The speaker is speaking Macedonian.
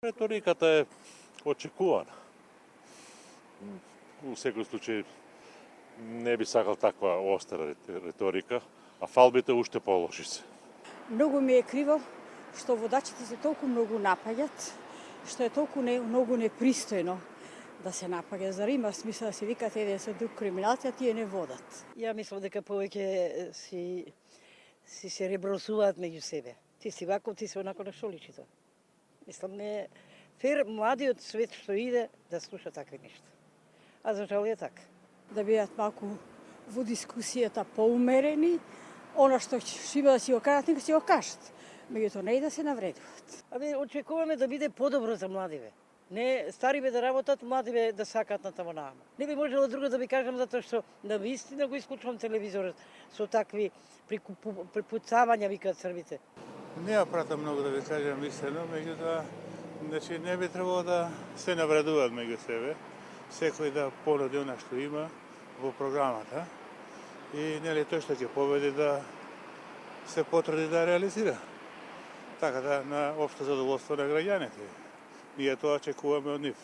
Реториката е очекувана. У секој случај не би сакал таква остра реторика, а фалбите уште полоши се. Многу ми е криво што водачите се толку многу напаѓат, што е толку многу непристојно да се напаѓа. Зар има смисла да се викат еден со друг криминалци, а тие не водат? Ја мислам дека повеќе си се ребросуваат меѓу себе. Ти си вако, ти си онако, на што личи тоа? Мислам, не е фер младиот свет што иде да слуша такви нешта. А за жал е така. Да бидат малку во дискусијата поумерени, она што има да си го кажат, нека си го кажат. Меѓутоа не и да се навредуваат. Очекуваме да биде подобро за младиве. Не стариве да работат, младиве да сакат на тамо наама. Не би можело друго да ви кажам, затоа што на вистина го исклучувам телевизорот со такви припуцавања, викаат србите. Не ја пратам многу да ви кажам истина, меѓутоа значи не би требало да се навредуваат меѓу себе. Секој да понуди она што има во програмата и нели тој што ќе победи да се потруди да реализира. Така да на општо задоволство на граѓаните. Ние тоа очекуваме од нив.